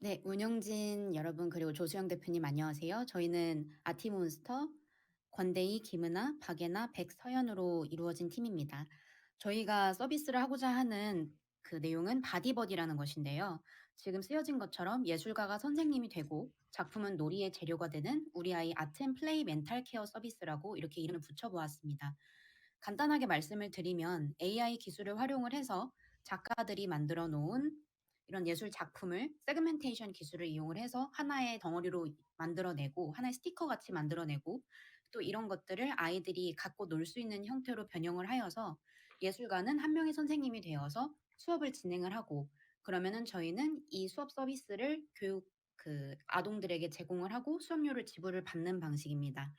네, 운영진 여러분 그리고 조수영 대표님 안녕하세요. 저희는 아티몬스터, 권대희, 김은아, 박예나, 백서연으로 이루어진 팀입니다. 저희가 서비스를 하고자 하는 그 내용은 바디버디라는 것인데요. 지금 쓰여진 것처럼 예술가가 선생님이 되고 작품은 놀이의 재료가 되는 우리 아이 아트 앤 플레이 멘탈 케어 서비스라고 이렇게 이름을 붙여보았습니다. 간단하게 말씀을 드리면 AI 기술을 활용을 해서 작가들이 만들어 놓은 이런 예술 작품을 세그멘테이션 기술을 이용을 해서 하나의 덩어리로 만들어내고 하나의 스티커 같이 만들어내고 또 이런 것들을 아이들이 갖고 놀 수 있는 형태로 변형을 하여서 예술가는 한 명의 선생님이 되어서 수업을 진행을 하고 그러면은 저희는 이 수업 서비스를 교육 그 아동들에게 제공을 하고 수업료를 지불을 받는 방식입니다.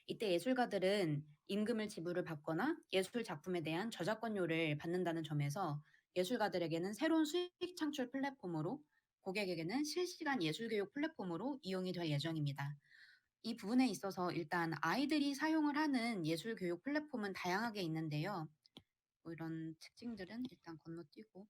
이때 예술가들은 임금을 지불을 받거나 예술 작품에 대한 저작권료를 받는다는 점에서 예술가들에게는 새로운 수익 창출 플랫폼으로 고객에게는 실시간 예술교육 플랫폼으로 이용이 될 예정입니다. 이 부분에 있어서 일단 아이들이 사용을 하는 예술교육 플랫폼은 다양하게 있는데요. 뭐 이런 특징들은 일단 건너뛰고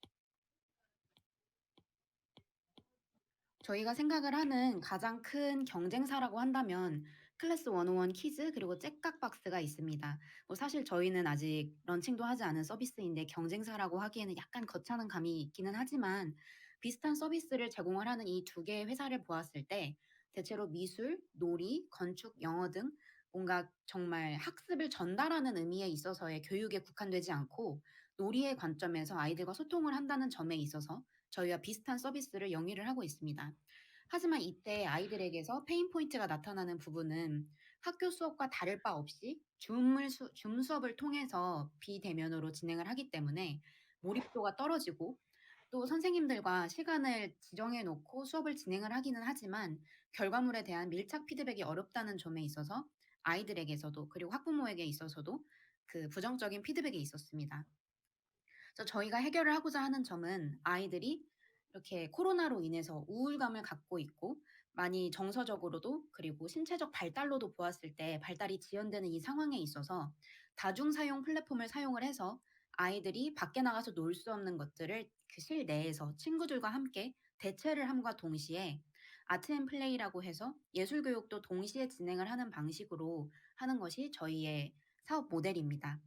저희가 생각을 하는 가장 큰 경쟁사라고 한다면 클래스 101 키즈 그리고 잭각박스가 있습니다. 뭐 사실 저희는 아직 런칭도 하지 않은 서비스인데 경쟁사라고 하기에는 약간 거창한 감이 있기는 하지만 비슷한 서비스를 제공을 하는 이 두 개의 회사를 보았을 때 대체로 미술, 놀이, 건축, 영어 등 뭔가 정말 학습을 전달하는 의미에 있어서의 교육에 국한되지 않고 놀이의 관점에서 아이들과 소통을 한다는 점에 있어서 저희와 비슷한 서비스를 영위를 하고 있습니다. 하지만 이때 아이들에게서 페인 포인트가 나타나는 부분은 학교 수업과 다를 바 없이 줌 수업을 통해서 비대면으로 진행을 하기 때문에 몰입도가 떨어지고 또 선생님들과 시간을 지정해 놓고 수업을 진행을 하기는 하지만 결과물에 대한 밀착 피드백이 어렵다는 점에 있어서 아이들에게서도 그리고 학부모에게 있어서도 그 부정적인 피드백이 있었습니다. 그래서 저희가 해결을 하고자 하는 점은 아이들이 이렇게 코로나로 인해서 우울감을 갖고 있고 많이 정서적으로도 그리고 신체적 발달로도 보았을 때 발달이 지연되는 이 상황에 있어서 다중사용 플랫폼을 사용을 해서 아이들이 밖에 나가서 놀 수 없는 것들을 그 실내에서 친구들과 함께 대체를 함과 동시에 아트 앤 플레이라고 해서 예술 교육도 동시에 진행을 하는 방식으로 하는 것이 저희의 사업 모델입니다.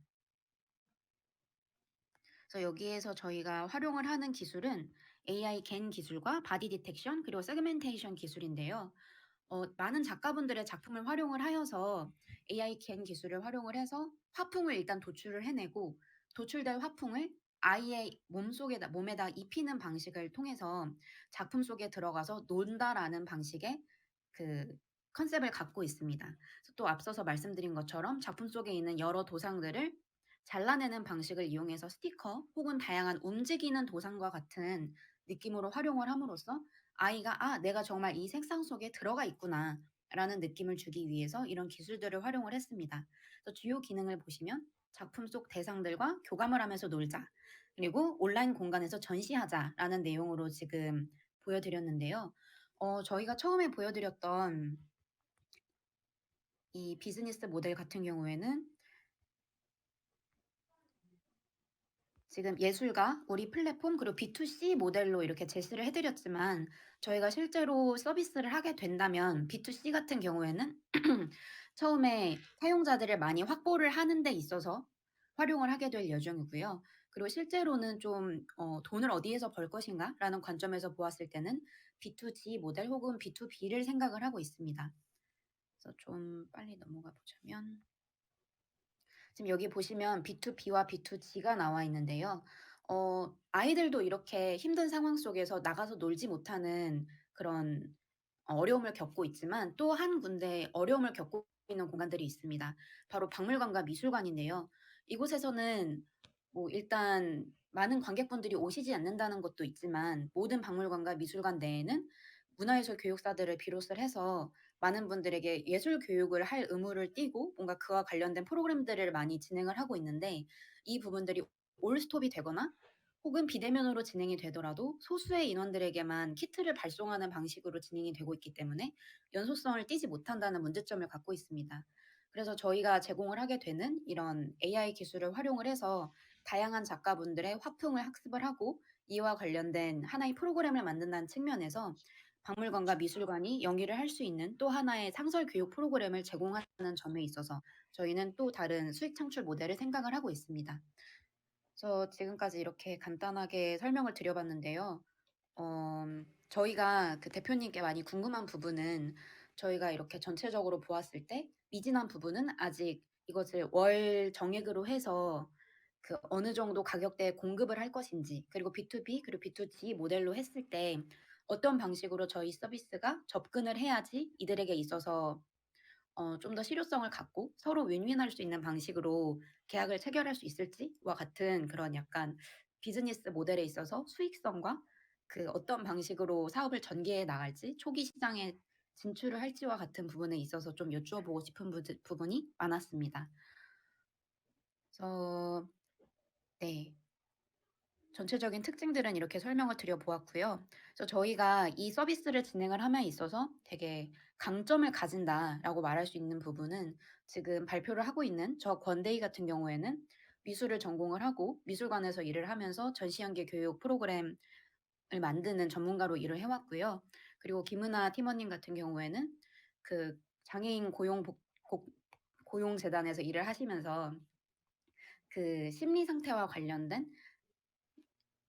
그래서 여기에서 저희가 활용을 하는 기술은 AI 겐 기술과 바디 디텍션 그리고 세그멘테이션 기술인데요. 많은 작가분들의 작품을 활용을 하여서 AI 겐 기술을 활용을 해서 화풍을 일단 도출을 해내고 도출된 화풍을 아이의 몸에다 입히는 방식을 통해서 작품 속에 들어가서 논다라는 방식의 그 컨셉을 갖고 있습니다. 그래서 또 앞서서 말씀드린 것처럼 작품 속에 있는 여러 도상들을 잘라내는 방식을 이용해서 스티커 혹은 다양한 움직이는 도상과 같은 느낌으로 활용을 함으로써 아이가 '아 내가 정말 이 색상 속에 들어가 있구나.'라는 느낌을 주기 위해서 이런 기술들을 활용을 했습니다. 그래서 주요 기능을 보시면 "작품 속 대상들과 교감을 하면서 놀자." 그리고 "온라인 공간에서 전시하자."라는 내용으로 지금 보여 드렸는데요. 저희가 처음에 보여 드렸던 이 비즈니스 모델 같은 경우에는 지금 예술가, 우리 플랫폼 그리고 B2C 모델로 이렇게 제시를 해 드렸지만 저희가 실제로 서비스를 하게 된다면 B2C 같은 경우에는 처음에 사용자들을 많이 확보를 하는 데 있어서 활용을 하게 될 예정이고요. 그리고 실제로는 좀 '돈을 어디에서 벌 것인가?'라는 관점에서 보았을 때는 B2G 모델 혹은 B2B를 생각을 하고 있습니다. 그래서 좀 빨리 넘어가 보자면 지금 여기 보시면 B2B와 B2G가 나와 있는데요. 아이들도 이렇게 힘든 상황 속에서 나가서 놀지 못하는 그런 어려움을 겪고 있지만 또 한 군데 어려움을 겪고 있는 공간들이 있습니다. 바로 박물관과 미술관인데요. 이곳에서는 뭐 일단 많은 관객분들이 오시지 않는다는 것도 있지만 모든 박물관과 미술관 내에는 문화예술 교육사들을 비롯을 해서 많은 분들에게 예술 교육을 할 의무를 띠고 뭔가 그와 관련된 프로그램들을 많이 진행을 하고 있는데 이 부분들이 올 스톱이 되거나 혹은 비대면으로 진행이 되더라도 소수의 인원들에게만 키트를 발송하는 방식으로 진행이 되고 있기 때문에 연소성을 띠지 못한다는 문제점을 갖고 있습니다. 그래서 저희가 제공을 하게 되는 이런 AI 기술을 활용을 해서 다양한 작가분들의 화풍을 학습을 하고 이와 관련된 하나의 프로그램을 만든다는 측면에서 박물관과 미술관이 영위를 할 수 있는 또 하나의 상설 교육 프로그램을 제공하는 점에 있어서 저희는 또 다른 수익 창출 모델을 생각을 하고 있습니다. 그래서 지금까지 이렇게 간단하게 설명을 드려봤는데요. 저희가 그 대표님께 많이 궁금한 부분은 저희가 이렇게 전체적으로 보았을 때 미진한 부분은 아직 이것을 월 정액으로 해서 그 어느 정도 가격대에 공급을 할 것인지, 그리고 B2B 그리고 B2G 모델로 했을 때 어떤 방식으로 저희 서비스가 접근을 해야지 이들에게 있어서 좀 더 실효성을 갖고 서로 윈윈할 수 있는 방식으로 계약을 체결할 수 있을지와 같은 그런 약간 비즈니스 모델에 있어서 수익성과 그 어떤 방식으로 사업을 전개해 나갈지, 초기 시장에 진출을 할지와 같은 부분에 있어서 좀 여쭈어 보고 싶은 부분이 많았습니다. 그래서 네. 전체적인 특징들은 이렇게 설명을 드려 보았고요. 그래서 저희가 이 서비스를 진행을 함에 있어서 되게 강점을 가진다라고 말할 수 있는 부분은 지금 발표를 하고 있는 저 권대희 같은 경우에는 미술을 전공을 하고 미술관에서 일을 하면서 전시연계 교육 프로그램을 만드는 전문가로 일을 해왔고요. 그리고 김은아 팀원님 같은 경우에는 그 장애인 고용재단에서 일을 하시면서 그 심리 상태와 관련된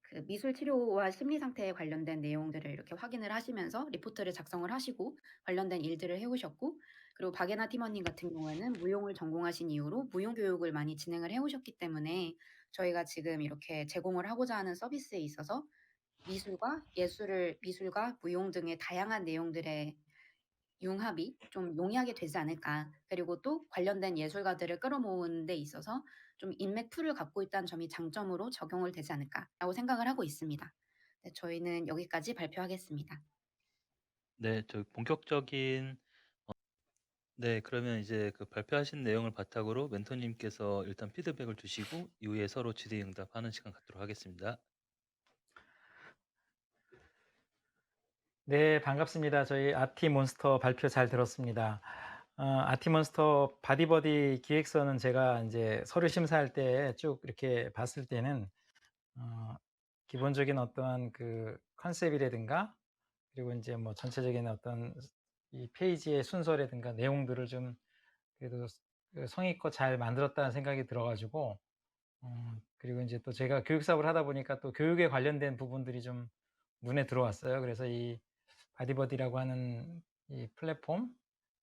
그 미술 치료와 심리 상태에 관련된 내용들을 이렇게 확인을 하시면서 리포트를 작성을 하시고 관련된 일들을 해오셨고, 그리고 박예나 팀원님 같은 경우에는 무용을 전공하신 이후로 무용 교육을 많이 진행을 해오셨기 때문에 저희가 지금 이렇게 제공을 하고자 하는 서비스에 있어서 미술과 무용 등의 다양한 내용들의 융합이 좀 용이하게 되지 않을까. 그리고 또 관련된 예술가들을 끌어모으는 데 있어서 좀 인맥 풀을 갖고 있다는 점이 장점으로 적용을 되지 않을까라고 생각을 하고 있습니다. 네, 저희는 여기까지 발표하겠습니다. 네, 저 본격적인 네, 그러면 이제 그 발표하신 내용을 바탕으로 멘토님께서 일단 피드백을 주시고 이후에 서로 질의응답하는 시간 갖도록 하겠습니다. 네, 반갑습니다. 저희 아티몬스터 발표 잘 들었습니다. 아티몬스터 바디버디 기획서는 제가 이제 서류 심사할 때 쭉 이렇게 봤을 때는 기본적인 어떠한 그 컨셉이라든가, 그리고 이제 뭐 전체적인 어떤 이 페이지의 순서라든가 내용들을 좀 그래도 그 성의껏 잘 만들었다는 생각이 들어가지고, 그리고 이제 또 제가 교육 사업을 하다 보니까 또 교육에 관련된 부분들이 좀 눈에 들어왔어요. 그래서 이 바디버디라고 하는 이 플랫폼,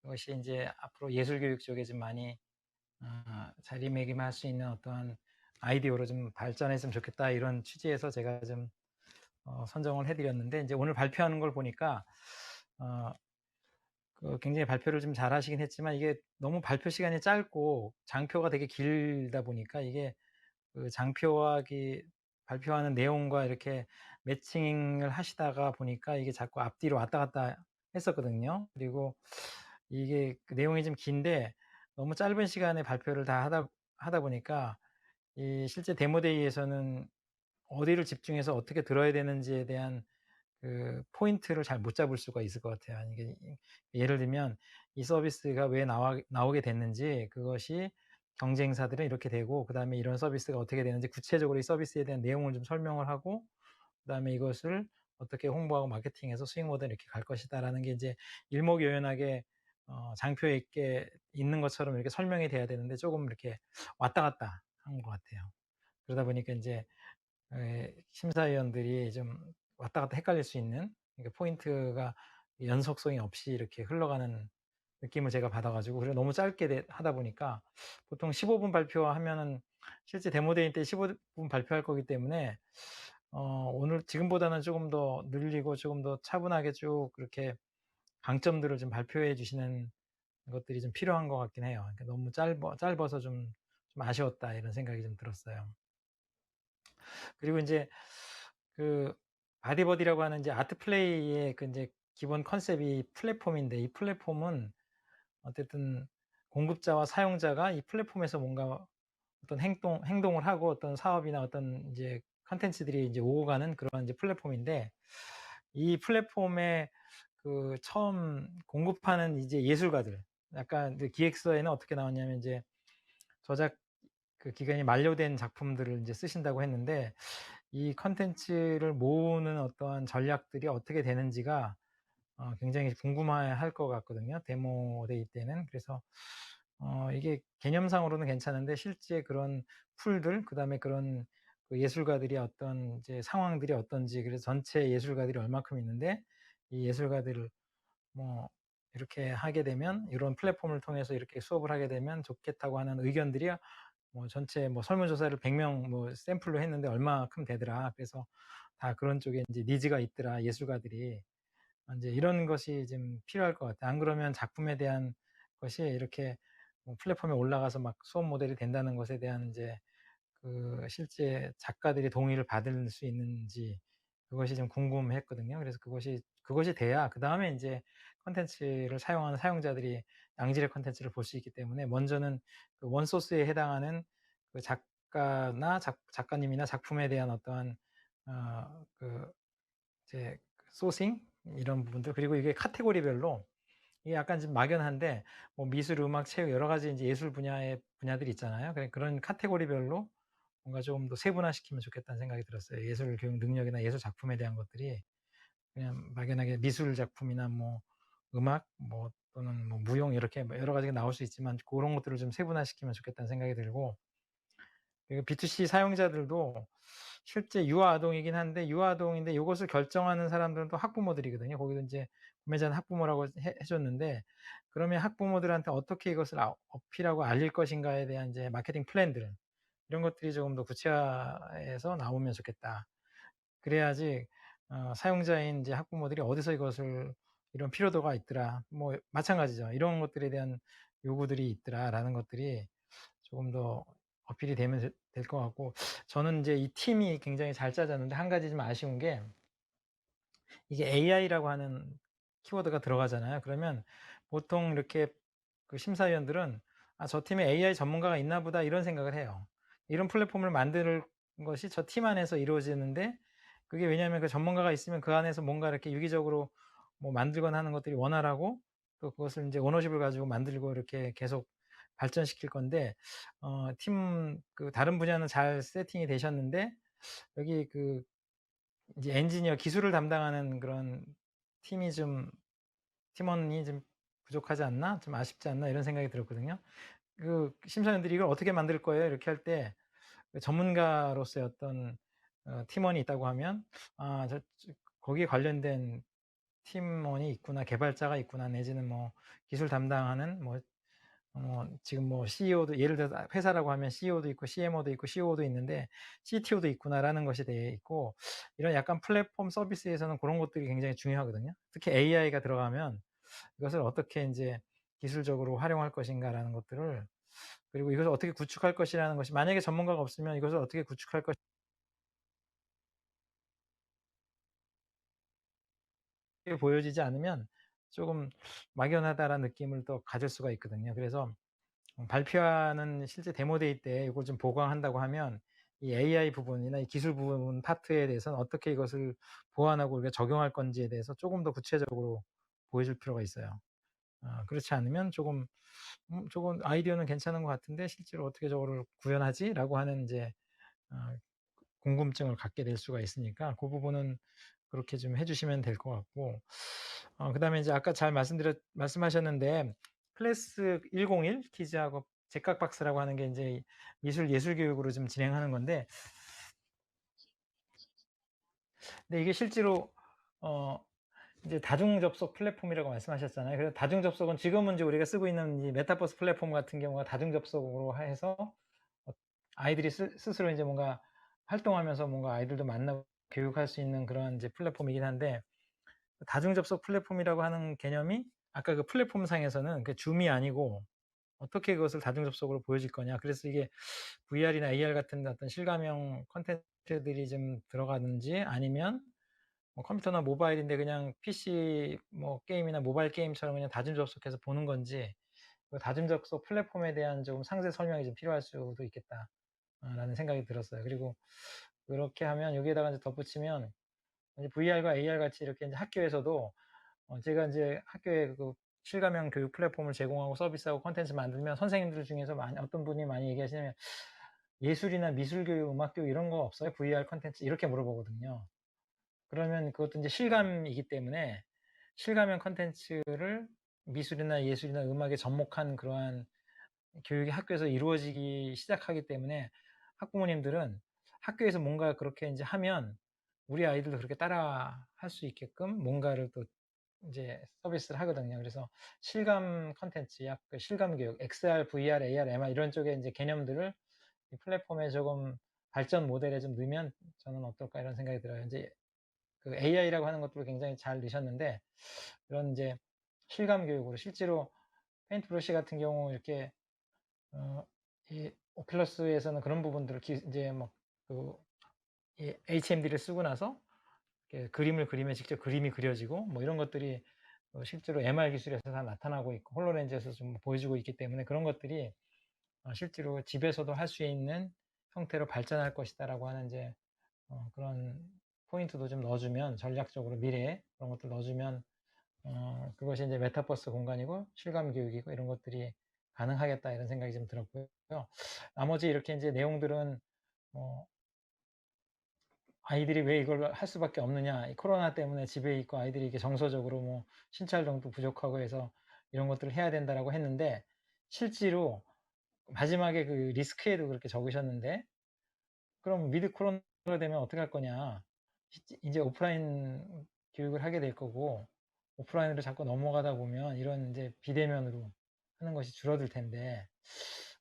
이것이 이제 앞으로 예술 교육 쪽에 좀 많이 자리매김할 수 있는 어떠한 아이디어로 좀 발전했으면 좋겠다, 이런 취지에서 제가 좀 선정을 해드렸는데, 이제 오늘 발표하는 걸 보니까 굉장히 발표를 좀 잘 하시긴 했지만, 이게 너무 발표 시간이 짧고 장표가 되게 길다 보니까 이게 그 장표와 발표하는 내용과 이렇게 매칭을 하시다가 보니까 이게 자꾸 앞뒤로 왔다 갔다 했었거든요. 그리고 이게 그 내용이 좀 긴데 너무 짧은 시간에 발표를 다 하다 보니까 이 실제 데모데이에서는 어디를 집중해서 어떻게 들어야 되는지에 대한 그 포인트를 잘 못 잡을 수가 있을 것 같아요. 이게 예를 들면 이 서비스가 왜 나오게 됐는지, 그것이 경쟁사들은 이렇게 되고, 그다음에 이런 서비스가 어떻게 되는지 구체적으로 이 서비스에 대한 내용을 좀 설명을 하고, 그다음에 이것을 어떻게 홍보하고 마케팅해서 수익 모델 이렇게 갈 것이다라는 게 이제 일목요연하게 장표에 있게 있는 것처럼 이렇게 설명이 돼야 되는데, 조금 이렇게 왔다 갔다 한 것 같아요. 그러다 보니까 이제 심사위원들이 좀 왔다 갔다 헷갈릴 수 있는, 그러니까 포인트가 연속성이 없이 이렇게 흘러가는 느낌을 제가 받아 가지고, 그리고 너무 짧게 하다 보니까 보통 15분 발표하면은 실제 데모데이 때 15분 발표할 거기 때문에 오늘 지금보다는 조금 더 늘리고 조금 더 차분하게 쭉 그렇게 강점들을 좀 발표해 주시는 것들이 좀 필요한 것 같긴 해요. 그러니까 너무 짧아서 좀 아쉬웠다, 이런 생각이 좀 들었어요. 그리고 인제 그 바디버디라고 하는 이제 아트 플레이의 그 인제 기본 컨셉이 플랫폼인데, 이 플랫폼은 어쨌든 공급자와 사용자가 이 플랫폼에서 뭔가 어떤 행동을 하고 어떤 사업이나 어떤 이제 콘텐츠들이 이제 오고 가는 그런 이제 플랫폼인데, 이 플랫폼에 그 처음 공급하는 이제 예술가들, 약간 그 기획서에는 어떻게 나왔냐면, 이제 저작 그 기간이 만료된 작품들을 인제 쓰신다고 했는데, 이 컨텐츠를 모으는 어떠한 전략들이 어떻게 되는지가 굉장히 궁금해할 것 같거든요, 데모 데이 때는. 그래서 이게 개념상으로는 괜찮은데 실제 그런 풀들, 그다음에 그런 그 예술가들이 어떤 이제 상황들이 어떤지, 그래서 전체 예술가들이 얼마큼 있는데 이 예술가들을 뭐 이렇게 하게 되면, 이런 플랫폼을 통해서 이렇게 수업을 하게 되면 좋겠다고 하는 의견들이 뭐 전체 뭐 설문조사를 100명 뭐 샘플로 했는데 얼마큼 되더라. 그래서 다 그런 쪽에 이제 니즈가 있더라, 예술가들이. 이제 이런 것이 좀 필요할 것 같아요. 안 그러면 작품에 대한 것이 이렇게 뭐 플랫폼에 올라가서 막 수업 모델이 된다는 것에 대한 이제 그 실제 작가들이 동의를 받을 수 있는지, 그것이 좀 궁금했거든요. 그래서 그것이 돼야 그다음에 인제 콘텐츠를 사용하는 사용자들이 양질의 콘텐츠를 볼 수 있기 때문에, 먼저는 그 원소스에 해당하는 그 작가나 작가님이나 작품에 대한 어떠한 그 이제 소싱 이런 부분들, 그리고 이게 카테고리별로, 이게 약간 좀 막연한데 뭐 미술, 음악, 체육 여러 가지 인제 예술 분야의 분야들이 있잖아요. 그런 카테고리별로 뭔가 좀 더 세분화시키면 좋겠다는 생각이 들었어요. 예술 교육 능력이나 예술 작품에 대한 것들이 그냥 막연하게 미술 작품이나 뭐 음악 뭐 또는 뭐 무용 이렇게 뭐 여러 가지가 나올 수 있지만, 고런 것들을 좀 세분화시키면 좋겠다는 생각이 들고, 그리고 B2C 사용자들도 실제 유아 아동이긴 한데, 유아 아동인데 요것을 결정하는 사람들은 또 학부모들이거든요. 거기도 인제 구매자는 학부모라고 해 줬는데, 그러면 학부모들한테 어떻게 이것을 어필하고 알릴 것인가에 대한 이제 마케팅 플랜들, 이런 것들이 조금 더 구체화해서 나오면 좋겠다. 그래야지 사용자인 이제 학부모들이 어디서 이것을 '이런 필요도가 있더라.' 뭐 마찬가지죠. '이런 것들에 대한 요구들이 있더라.'라는 것들이 조금 더 어필이 되면 될 것 같고, 저는 인제 이 팀이 굉장히 잘 짜졌는데 한 가지 좀 아쉬운 게, 이게 AI라고 하는 키워드가 들어가잖아요. 그러면 보통 이렇게 그 심사위원들은 '아 저 팀에 AI 전문가가 있나 보다.' 이런 생각을 해요. 이런 플랫폼을 만드는 것이 저 팀 안에서 이루어지는데, 그게 왜냐하면 그 전문가가 있으면 그 안에서 뭔가 이렇게 유기적으로 뭐 만들거나 하는 것들이 원활하고, 또 그것을 인제 오너십을 가지고 만들고 이렇게 계속 발전시킬 건데, 팀 그 다른 분야는 잘 세팅이 되셨는데 여기 그 이제 엔지니어 기술을 담당하는 그런 팀이 좀 '팀원이 좀 부족하지 않나? 좀 아쉽지 않나?' 이런 생각이 들었거든요. 그 심사위원들이 "이걸 어떻게 만들 거예요?" 이렇게 할 때 그 전문가로서의 어떤 팀원이 있다고 하면 '아 거기에 관련된 팀원이 있구나. 개발자가 있구나.' 내지는 뭐 기술 담당하는 뭐 지금 뭐 CEO도, 예를 들어서 회사라고 하면 CEO도 있고 CMO도 있고 COO도 있는데 'CTO도 있구나.'라는 것이 돼 있고, 이런 약간 플랫폼 서비스에서는 그런 것들이 굉장히 중요하거든요. 특히 AI가 들어가면 이것을 어떻게 인제 기술적으로 활용할 것인가라는 것들을, 그리고 이것을 어떻게 구축할 것이라는 것이, 만약에 전문가가 없으면 이것을 어떻게 구축할 것이 보여지지 않으면 쪼금 '막연하다.'라는 느낌을 또 가질 수가 있거든요. 그래서 발표하는 실제 데모 데이 때 이걸 좀 보강한다고 하면, 이 AI 부분이나 이 기술 부분 파트에 대해서는 어떻게 이것을 보완하고 우리가 적용할 건지에 대해서 조금 더 구체적으로 보여줄 필요가 있어요. 그렇지 않으면 조금 '저건 아이디어는 괜찮은 것 같은데 실제로 어떻게 저거를 구현하지?'라고 하는 인제 어 궁금증을 갖게 될 수가 있으니까, 그 부분은 그렇게 좀 해 주시면 될 것 같고, 그다음에 이제 아까 잘 말씀하셨는데 클래스 101 퀴즈하고 제깍 박스라고 하는 게 인제 예술 교육으로 좀 진행하는 건데, 근데 이게 실제로 어 이제 다중 접속 플랫폼이라고 말씀하셨잖아요. 그래서 다중 접속은 지금은 이제 우리가 쓰고 있는 이 메타버스 플랫폼 같은 경우가 다중 접속으로 해서 어 아이들이 스스로 인제 뭔가 활동하면서 뭔가 아이들도 만나고 교육할 수 있는 그런 이제 플랫폼이긴 한데, 다중 접속 플랫폼이라고 하는 개념이 아까 그 플랫폼 상에서는 그 줌이 아니고 어떻게 그것을 다중 접속으로 보여줄 거냐. 그래서 이게 VR이나 AR 같은 어떤 실감형 콘텐츠들이 좀 들어가는지, 아니면 뭐 컴퓨터나 모바일인데 그냥 PC 뭐 게임이나 모바일 게임처럼 그냥 다중 접속해서 보는 건지, 그 다중 접속 플랫폼에 대한 조금 상세 설명이 좀 필요할 수도 있겠다. 라는 생각이 들었어요. 그리고 그렇게 하면 여기에다가 이제 덧붙이면, 이제 VR과 AR 같이 이렇게 이제 학교에서도 제가 인제 학교에 그 실감형 교육 플랫폼을 제공하고 서비스하고 콘텐츠 만들면, 선생님들 중에서 어떤 분이 많이 얘기하시냐면 "예술이나 미술 교육, 음악 교육 이런 거 없어요? VR 콘텐츠?" 이렇게 물어보거든요. 그러면 그것도 인제 실감이기 때문에 실감형 콘텐츠를 미술이나 예술이나 음악에 접목한 그러한 교육이 학교에서 이루어지기 시작하기 때문에 학부모님들은 학교에서 뭔가 그렇게 이제 하면 우리 아이들도 그렇게 따라 할 수 있게끔 뭔가를 또 이제 서비스를 하거든요. 그래서 실감 콘텐츠, 약 그 실감 교육, XR, VR, AR, MR 이런 쪽의 이제 개념들을 이 플랫폼에 조금 발전 모델에 좀 넣으면 저는 어떨까 이런 생각이 들어요. 이제 그 AI라고 하는 것들을 굉장히 잘 넣으셨는데 이런 이제 실감 교육으로 실제로 페인트 브러쉬 같은 경우 이렇게 이 오큘러스에서는 그런 부분들을 이제 그 HMD를 쓰고 나서 이렇게 그림을 그리면 직접 그림이 그려지고 뭐 이런 것들이 실제로 MR 기술에서 다 나타나고 있고 홀로렌즈에서 좀 보여주고 있기 때문에 그런 것들이 실제로 집에서도 할 수 있는 형태로 발전할 것이다라고 하는 이제 그런 포인트도 좀 넣어주면 전략적으로 미래에 그런 것들 넣어주면 그것이 이제 메타버스 공간이고 실감 교육이고 이런 것들이 가능하겠다 이런 생각이 좀 들었고요. 나머지 이렇게 이제 내용들은 아이들이 왜 이걸 할 수밖에 없느냐, 이 코로나 때문에 집에 있고 아이들이 이게 정서적으로 뭐 신체활동도 부족하고 해서 이런 것들을 해야 된다라고 했는데 실제로 마지막에 그 리스크에도 그렇게 적으셨는데 그럼 위드 코로나가 되면 어떻게 할 거냐. 이제 오프라인 교육을 하게 될 거고 오프라인으로 자꾸 넘어가다 보면 이런 이제 비대면으로 하는 것이 줄어들 텐데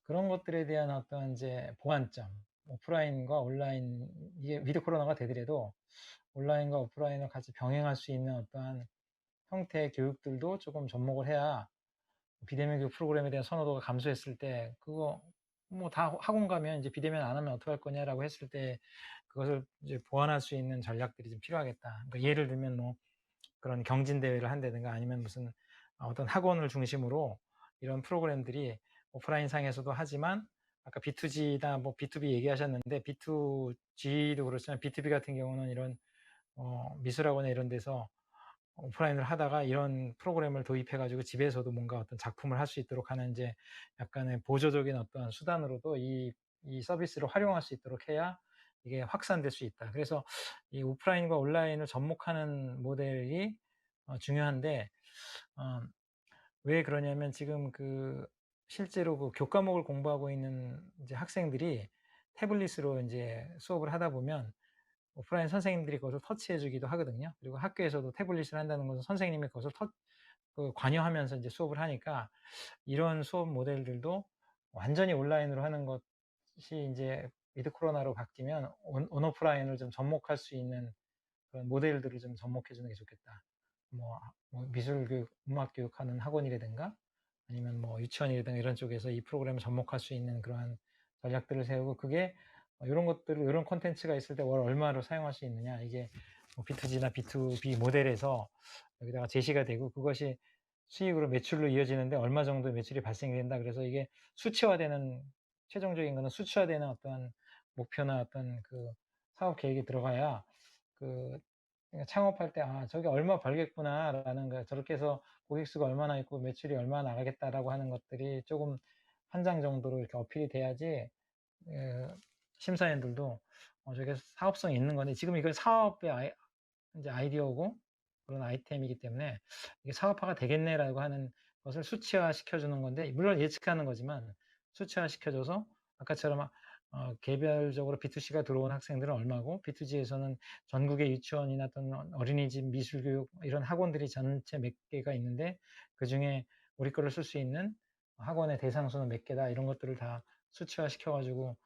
그런 것들에 대한 어떤 이제 보완점, 오프라인과 온라인, 이게 위드 코로나가 되더라도 온라인과 오프라인을 같이 병행할 수 있는 어떠한 형태의 교육들도 조금 접목을 해야 비대면 교육 프로그램에 대한 선호도가 감소했을 때 그거 뭐 다 학원 가면 이제 비대면 안 하면 어떡할 거냐라고 했을 때 그것을 이제 보완할 수 있는 전략들이 좀 필요하겠다. 그러니까 예를 들면 뭐 그런 경진 대회를 한다든가 아니면 무슨 어떤 학원을 중심으로 이런 프로그램들이 오프라인 상에서도 하지만 아까 B2G나 뭐 B2B 얘기하셨는데 B2G도 그렇지만 B2B 같은 경우는 이런 미술학원에 이런 데서 오프라인을 하다가 이런 프로그램을 도입해 가지고 집에서도 뭔가 어떤 작품을 할 수 있도록 하는 이제 약간의 보조적인 어떤 수단으로도 이 서비스를 활용할 수 있도록 해야 이게 확산될 수 있다. 그래서 이 오프라인과 온라인을 접목하는 모델이 중요한데 왜 그러냐면 지금 그 실제로 그 교과목을 공부하고 있는 이제 학생들이 태블릿으로 이제 수업을 하다 보면 오프라인 선생님들이 그것을 터치해 주기도 하거든요. 그리고 학교에서도 태블릿을 한다는 것은 선생님이 그것을 관여하면서 이제 수업을 하니까 이런 수업 모델들도 완전히 온라인으로 하는 것이 이제 위드 코로나로 바뀌면 온오프라인을 좀 접목할 수 있는 그런 모델들을 좀 접목해 주는 게 좋겠다. 뭐 미술 교육, 음악 교육하는 학원이라든가 아니면 뭐 유치원이라든가 이런 쪽에서 이 프로그램을 접목할 수 있는 그러한 전략들을 세우고 그게 이런 것들을 이런 콘텐츠가 있을 때 월 얼마로 사용할 수 있느냐 이게 뭐 B2G나 B2B 모델에서 여기다가 제시가 되고 그것이 수익으로 매출로 이어지는데 얼마 정도 매출이 발생이 된다. 그래서 이게 수치화되는 최종적인 거는 수치화되는 어떤 목표나 어떤 그 사업 계획이 들어가야 그 창업할 때 '아 저게 얼마 벌겠구나.'라는 거 저렇게 해서 고객 수가 얼마나 있고 매출이 얼마나 나가겠다라고 하는 것들이 조금 한 장 정도로 이렇게 어필이 돼야지 심사위원들도 저게 사업성이 있는 건데 지금 이건 사업의 이제 아이디어고 그런 아이템이기 때문에 이게 사업화가 되겠네라고 하는 것을 수치화 시켜주는 건데 물론 예측하는 거지만 수치화 시켜줘서 아까처럼 개별적으로 B2C가 들어온 학생들은 얼마고 B2G에서는 전국의 유치원이나 어떤 어린이집 미술교육 이런 학원들이 전체 몇 개가 있는데 그중에 우리 거를 쓸 수 있는 학원의 대상수는 몇 개다 이런 것들을 다 수치화 시켜가지고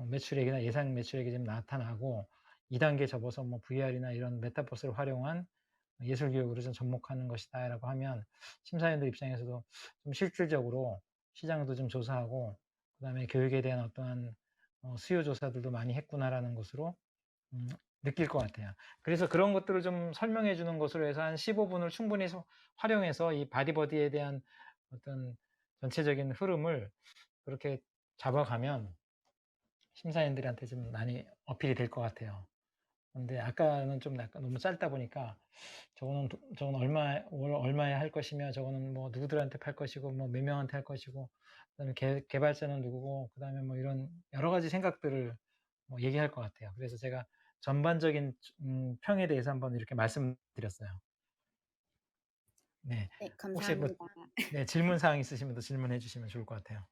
매출액이나 예상 매출액이 좀 나타나고 2단계 접어서 뭐 VR이나 이런 메타버스를 활용한 예술 교육으로 좀 접목하는 것이다라고 하면 심사위원들 입장에서도 좀 실질적으로 시장도 좀 조사하고 그다음에 교육에 대한 어떠한 수요 조사들도 많이 했구나라는 것으로 느낄 것 같아요. 그래서 그런 것들을 좀 설명해 주는 것으로 해서 한 15분을 충분히 활용해서 이 바디버디에 대한 어떤 전체적인 흐름을 그렇게 잡아가면 심사위원들한테 좀 많이 어필이 될 것 같아요. 근데 아까는 좀 약간 너무 짧다 보니까 저거는 얼마에 할 것이며 저거는 뭐 누구들한테 팔 것이고 뭐 몇 명한테 할 것이고 그다음에 개발자는 누구고 그다음에 뭐 이런 여러 가지 생각들을 뭐 얘기할 것 같아요. 그래서 제가 전반적인 평에 대해서 한번 이렇게 말씀드렸어요. 네. 네, 혹시 뭐 감사합니다. 네, 질문 사항 있으시면 또 질문해 주시면 좋을 것 같아요.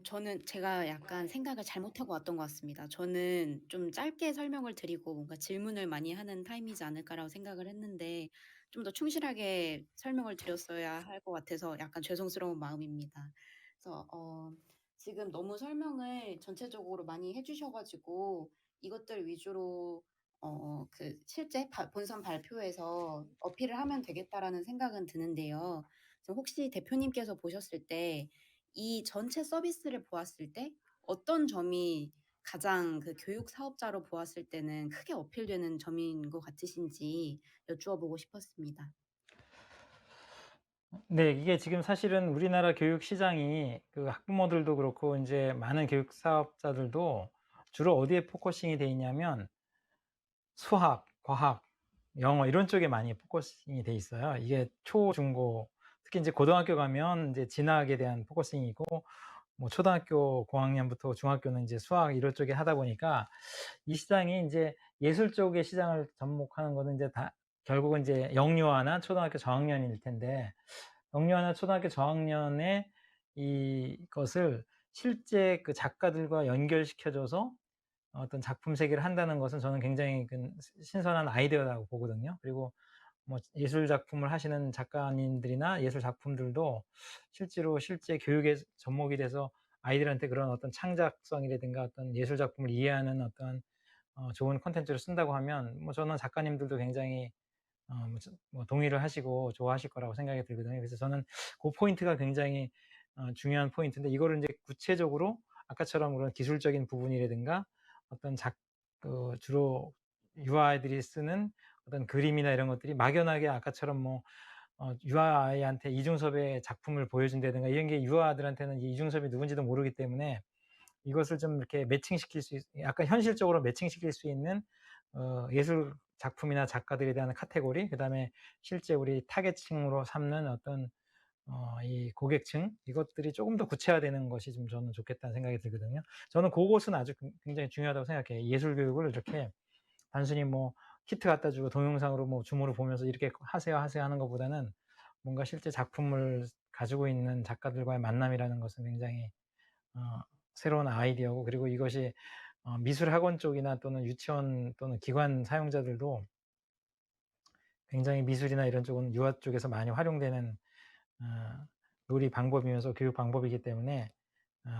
저는 제가 약간 생각을 잘못하고 왔던 것 같습니다. 저는 좀 짧게 설명을 드리고 뭔가 질문을 많이 하는 타입이지 않을까라고 생각을 했는데 좀 더 충실하게 설명을 드렸어야 할 것 같아서 약간 죄송스러운 마음입니다. 그래서 지금 너무 설명을 전체적으로 많이 해 주셔 가지고 이것들 위주로 실제 본선 발표에서 어필을 하면 되겠다라는 생각은 드는데요. 그래서 혹시 대표님께서 보셨을 때 이 전체 서비스를 보았을 때 어떤 점이 가장 그 교육 사업자로 보았을 때는 크게 어필되는 점인 것 같으신지 여쭈어 보고 싶었습니다. 네. 이게 지금 사실은 우리나라 교육 시장이 그 학부모들도 그렇고 인제 많은 교육 사업자들도 주로 어디에 포커싱이 돼 있냐면 수학, 과학, 영어 이런 쪽에 많이 포커싱이 돼 있어요. 이게 초, 중, 고 특히 인제 고등학교 가면 인제 진학에 대한 포커싱이고 뭐 초등학교 고학년부터 중학교는 인제 수학 이런 쪽에 하다 보니까 이 시장이 인제 예술 쪽의 시장을 접목하는 거는 인제 다 결국은 인제 영유아나 초등학교 저학년일 텐데 영유아나 초등학교 저학년의 이것을 실제 그 작가들과 연결시켜 줘서 어떤 작품 세계를 한다는 것은 저는 굉장히 신선한 아이디어라고 보거든요. 그리고 뭐 예술 작품을 하시는 작가님들이나 예술 작품들도 실제로 실제 교육에 접목이 돼서 아이들한테 그런 어떤 창작성이라든가 어떤 예술 작품을 이해하는 어떤 좋은 콘텐츠를 쓴다고 하면 뭐 저는 작가님들도 굉장히 동의를 하시고 좋아하실 거라고 생각이 들거든요. 그래서 저는 그 포인트가 굉장히 중요한 포인트인데 이거를 인제 구체적으로 아까처럼 그런 기술적인 부분이라든가 어떤 주로 유아아이들이 쓰는 어떤 그림이나 이런 것들이 막연하게 아까처럼 뭐 유아아이한테 이중섭의 작품을 보여준다든가 이런 게 유아들한테는 이 이중섭이 누군지도 모르기 때문에 이것을 좀 이렇게 매칭시킬 수 약간 현실적으로 매칭시킬 수 있는 예술 작품이나 작가들에 대한 카테고리, 그다음에 실제 우리 타겟층으로 삼는 어떤 이 고객층 이것들이 조금 더 구체화되는 것이 좀 저는 좋겠다는 생각이 들거든요. 저는 고것은 아주 굉장히 중요하다고 생각해요. 예술 교육을 이렇게 단순히 뭐 키트 갖다 주고 동영상으로 뭐 줌으로 보면서 "이렇게 하세요, 하세요." 하는 것보다는 뭔가 실제 작품을 가지고 있는 작가들과의 만남이라는 것은 굉장히 어 새로운 아이디어고, 그리고 이것이 미술학원 쪽이나 또는 유치원 또는 기관 사용자들도 굉장히 미술이나 이런 쪽은 유아 쪽에서 많이 활용되는 어 놀이 방법이면서 교육 방법이기 때문에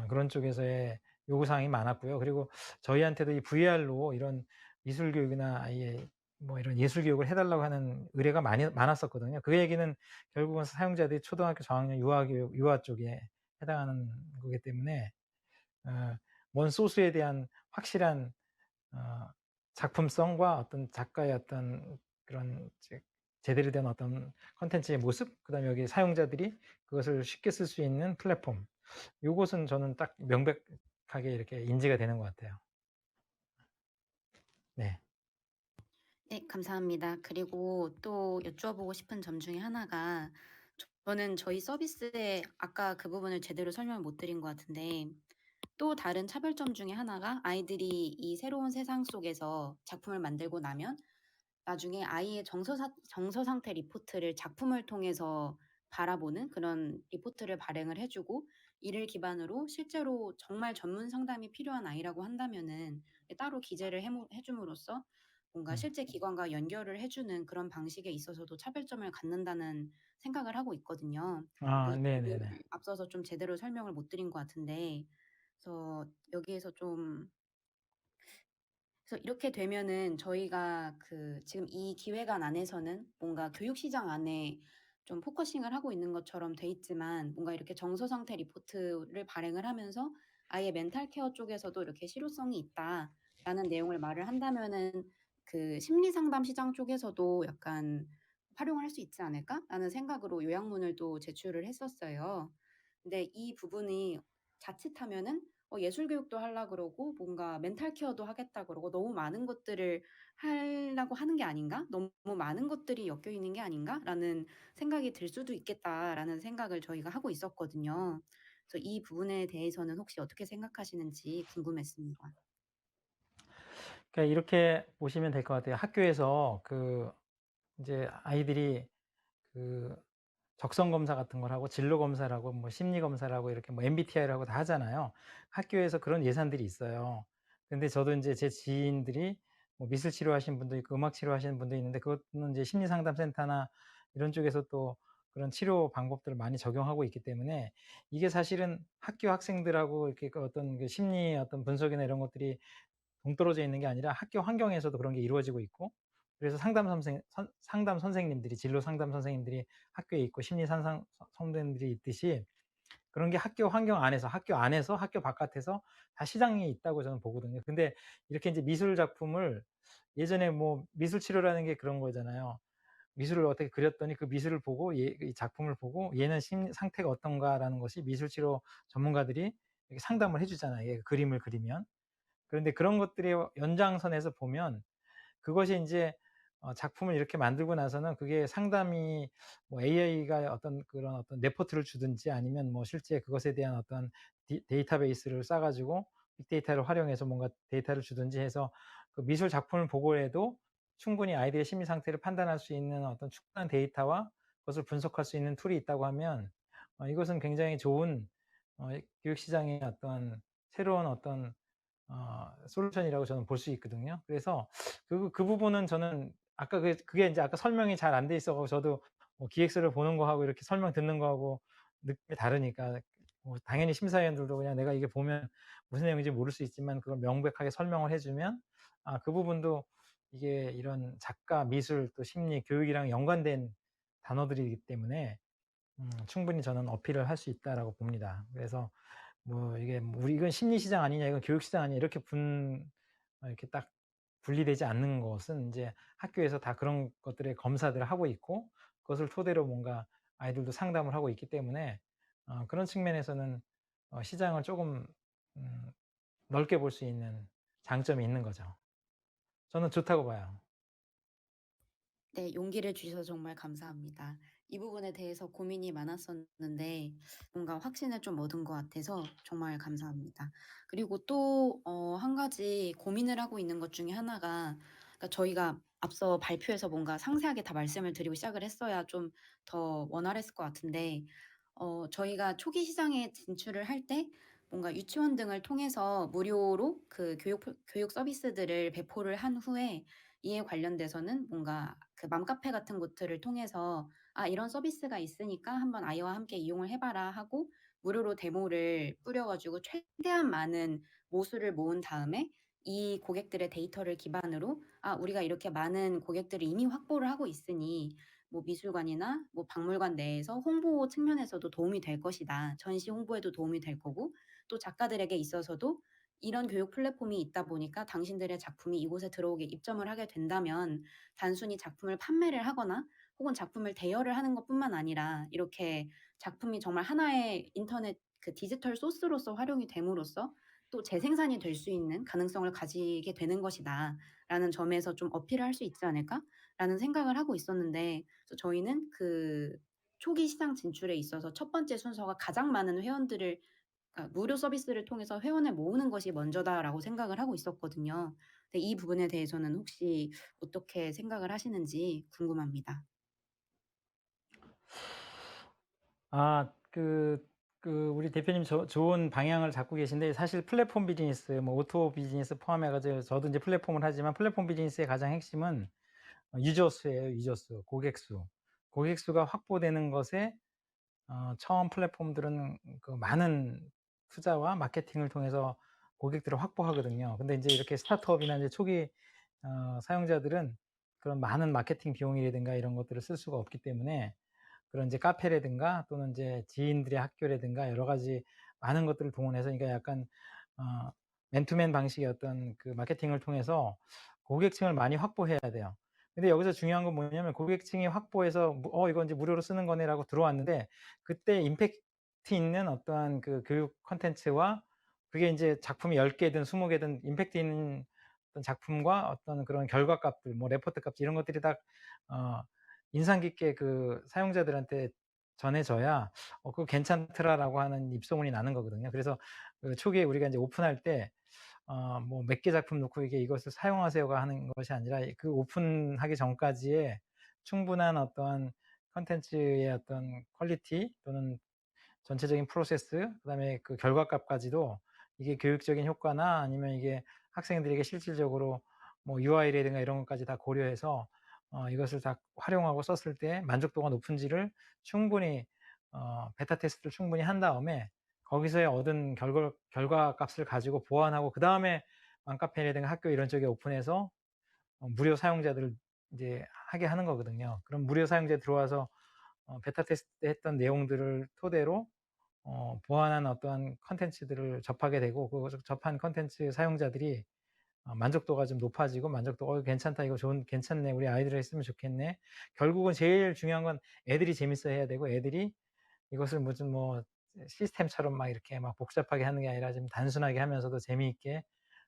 그런 쪽에서의 요구 사항이 많았고요. 그리고 저희한테도 이 VR로 이런 미술 교육이나 아예 뭐 이런 예술 교육을 해 달라고 하는 의뢰가 많았었거든요. 그 얘기는 결국은 사용자들이 초등학교 저학년 유아 쪽에 해당하는 거기 때문에 어 원 소스에 대한 확실한 어 작품성과 어떤 작가의 어떤 그런 제대로 된 어떤 콘텐츠의 모습, 그다음에 여기 사용자들이 그것을 쉽게 쓸 수 있는 플랫폼, 요것은 저는 딱 명백하게 이렇게 인지가 되는 것 같아요. 네. 네, 감사합니다. 그리고 또 여쭈어 보고 싶은 점 중에 하나가 저는 저희 서비스에 아까 그 부분을 제대로 설명을 못 드린 것 같은데 또 다른 차별점 중에 하나가 아이들이 이 새로운 세상 속에서 작품을 만들고 나면 나중에 아이의 정서 상태 리포트를 작품을 통해서 바라보는 그런 리포트를 발행을 해 주고 이를 기반으로 실제로 정말 전문 상담이 필요한 아이라고 한다면은 따로 기재를 해 줌으로써 뭔가 음. 실제 기관과 연결을 해 주는 그런 방식에 있어서도 차별점을 갖는다는 생각을 하고 있거든요. 아, 그래서 네네네. 앞서서 좀 제대로 설명을 못 드린 것 같은데 그래서 여기에서 좀 그래서 이렇게 되면은 저희가 지금 이 기획안 안에서는 뭔가 교육 시장 안에 좀 포커싱을 하고 있는 것처럼 돼 있지만 뭔가 이렇게 정서 상태 리포트를 발행을 하면서 아예 멘탈 케어 쪽에서도 이렇게 실효성이 있다라는 내용을 말을 한다면은 심리 상담 시장 쪽에서도 약간 '활용을 할 수 있지 않을까?'라는 생각으로 요약문을 또 제출을 했었어요. 근데 이 부분이 자칫하면은 예술 교육도 하려 그러고 뭔가 멘탈 케어도 하겠다 그러고 '너무 많은 것들을 하려고 하는 게 아닌가? 너무 많은 것들이 엮여 있는 게 아닌가?'라는 생각이 들 수도 있겠다라는 생각을 저희가 하고 있었거든요. 그래서 이 부분에 대해서는 혹시 어떻게 생각하시는지 궁금했습니다. 그러니까 이렇게 보시면 될 것 같아요. 학교에서 인제 아이들이 그 적성 검사 같은 걸 하고 진로 검사를 하고 뭐 심리 검사를 하고 이렇게 뭐 MBTI를 하고 다 하잖아요. 학교에서 그런 예산들이 있어요. 근데 저도 인제 제 지인들이 뭐 미술 치료하시는 분도 있고 음악 치료하시는 분도 있는데 그것은 이제 심리 상담 센터나 이런 쪽에서 또 그런 치료 방법들을 많이 적용하고 있기 때문에 이게 사실은 학교 학생들하고 이렇게 그 어떤 그 심리 어떤 분석이나 이런 것들이 동떨어져 있는 게 아니라 학교 환경에서도 그런 게 이루어지고 있고, 그래서 상담 선생님들이 진로 상담 선생님들이 학교에 있고 심리 상담 선생님들이 있듯이 그런 게 학교 안에서 학교 바깥에서 다 시장이 있다고 저는 보거든요. 근데 이렇게 인제 미술 작품을 예전에 뭐 미술 치료라는 게 그런 거잖아요. 미술을 어떻게 그렸더니 그 미술을 보고 이 작품을 보고 '얘는 심리 상태가 어떤가.'라는 것이 미술 치료 전문가들이 이렇게 상담을 해 주잖아요, 얘가 그림을 그리면. 그런데 그런 것들의 연장선에서 보면 그것이 인제 작품을 이렇게 만들고 나서는 그게 상담이 뭐 AI가 어떤 그런 어떤 레포트를 주든지 아니면 뭐 실제 그것에 대한 어떤 데이터베이스를 쌓아 가지고 빅데이터를 활용해서 뭔가 데이터를 주든지 해서 그 미술 작품을 보고 해도 충분히 아이들의 심리 상태를 판단할 수 있는 어떤 충분한 데이터와 그것을 분석할 수 있는 툴이 있다고 하면 이것은 굉장히 좋은 교육 시장의 어떤 새로운 어떤 솔루션이라고 저는 볼 수 있거든요. 그래서 그 부분은 저는 아까 그게 인제 아까 설명이 잘 안 돼 있어 가지고 저도 뭐 기획서를 보는 거하고 이렇게 설명 듣는 거하고 느낌이 다르니까 뭐 당연히 심사위원들도 그냥 내가 이게 보면 무슨 내용인지 모를 수 있지만 그걸 명백하게 설명을 해 주면 그 부분도 이게 이런 작가, 미술 또 심리, 교육이랑 연관된 단어들이기 때문에 충분히 저는 어필을 할 수 있다라고 봅니다. 그래서 뭐 이게 뭐 '우리 이건 심리 시장 아니냐. 이건 교육 시장 아니냐.' 이렇게 이렇게 딱 분리되지 않는 것은 인제 학교에서 다 그런 것들의 검사들을 하고 있고 그것을 토대로 뭔가 아이들도 상담을 하고 있기 때문에 그런 측면에서는 시장을 쪼금 음 넓게 볼 수 있는 장점이 있는 거죠. 저는 좋다고 봐요. 네. 용기를 주셔서 정말 감사합니다. 이 부분에 대해서 고민이 많았었는데 뭔가 확신을 좀 얻은 것 같아서 정말 감사합니다. 그리고 또 한 가지 고민을 하고 있는 것 중에 하나가, 그러니까 저희가 앞서 발표에서 뭔가 상세하게 다 말씀을 드리고 시작을 했어야 좀 더 원활했을 것 같은데, 저희가 초기 시장에 진출을 할 때 뭔가 유치원 등을 통해서 무료로 그 교육 서비스들을 배포를 한 후에 이에 관련돼서는 뭔가 그 맘카페 같은 곳들을 통해서 "아 이런 서비스가 있으니까 한번 아이와 함께 이용을 해 봐라." 하고 무료로 데모를 뿌려 가지고 최대한 많은 모수를 모은 다음에 이 고객들의 데이터를 기반으로 '아 우리가 이렇게 많은 고객들을 이미 확보를 하고 있으니 뭐 미술관이나 뭐 박물관 내에서 홍보 측면에서도 도움이 될 것이다. 전시 홍보에도 도움이 될 거고 또 작가들에게 있어서도 이런 교육 플랫폼이 있다 보니까 당신들의 작품이 이곳에 들어오게 입점을 하게 된다면 단순히 작품을 판매를 하거나 혹은 작품을 대여를 하는 것뿐만 아니라 이렇게 작품이 정말 하나의 인터넷 그 디지털 소스로서 활용이 됨으로써 또 재생산이 될 수 있는 가능성을 가지게 되는 것이다.'라는 점에서 좀 어필을 할 수 있지 않을까라는 생각을 하고 있었는데, 그래서 저희는 그 초기 시장 진출에 있어서 첫 번째 순서가 가장 많은 회원들을, 그러니까 '무료 서비스를 통해서 회원을 모으는 것이 먼저다.'라고 생각을 하고 있었거든요. 근데 이 부분에 대해서는 혹시 어떻게 생각을 하시는지 궁금합니다. 우리 대표님 좋은 방향을 잡고 계신데 사실 플랫폼 비즈니스 뭐 오토 비즈니스 포함해 가지고 저도 인제 플랫폼을 하지만 플랫폼 비즈니스의 가장 핵심은 유저 수예요, 유저 수, 고객 수. 고객 수가 확보되는 것에 처음 플랫폼들은 그 많은 투자와 마케팅을 통해서 고객들을 확보하거든요. 근데 인제 이렇게 스타트업이나 이제 초기 사용자들은 그런 많은 마케팅 비용이라든가 이런 것들을 쓸 수가 없기 때문에 그런 이제 카페라든가 또는 이제 지인들의 학교라든가 여러 가지 많은 것들을 동원해서 그러니까 약간 어 맨투맨 방식의 어떤 그 마케팅을 통해서 고객층을 많이 확보해야 돼요. 근데 여기서 중요한 건 뭐냐면 고객층이 확보해서 이거 인제 무료로 쓰는 거네."라고 들어왔는데 그때 임팩트 있는 어떠한 그 교육 콘텐츠와 그게 인제 작품이 10 개든 20 개든 임팩트 있는 어떤 작품과 어떤 그런 결과값들 뭐 레포트 값 이런 것들이 딱 어 인상 깊게 그 사용자들한테 전해져야 그거 괜찮더라라고 하는 입소문이 나는 거거든요. 그래서 그 초기에 우리가 인제 오픈할 때 뭐 몇 개 작품 놓고 이게 "이것을 사용하세요."가 하는 것이 아니라 그 오픈하기 전까지의 충분한 어떠한 콘텐츠의 어떤 퀄리티 또는 전체적인 프로세스, 그다음에 그 결과값까지도 이게 교육적인 효과나 아니면 이게 학생들에게 실질적으로 뭐 UI라든가 이런 것까지 다 고려해서 이것을 다 활용하고 썼을 때 만족도가 높은지를 충분히 베타 테스트를 충분히 한 다음에 거기서의 얻은 결과값을 가지고 보완하고 그다음에 맘카페라든가 학교 이런 쪽에 오픈해서 무료 사용자들을 이제 하게 하는 거거든요. 그럼 무료 사용자 들어와서 베타 테스트 했던 내용들을 토대로 보완한 어떠한 콘텐츠들을 접하게 되고 그 접한 콘텐츠 사용자들이 만족도가 좀 높아지고 만족도가 괜찮다. 이거 괜찮네. 우리 아이들이 했으면 좋겠네.' 결국은 제일 중요한 건 애들이 재밌어 해야 되고 애들이 이것을 무슨 뭐 시스템처럼 막 이렇게 막 복잡하게 하는 게 아니라 좀 단순하게 하면서도 재미있게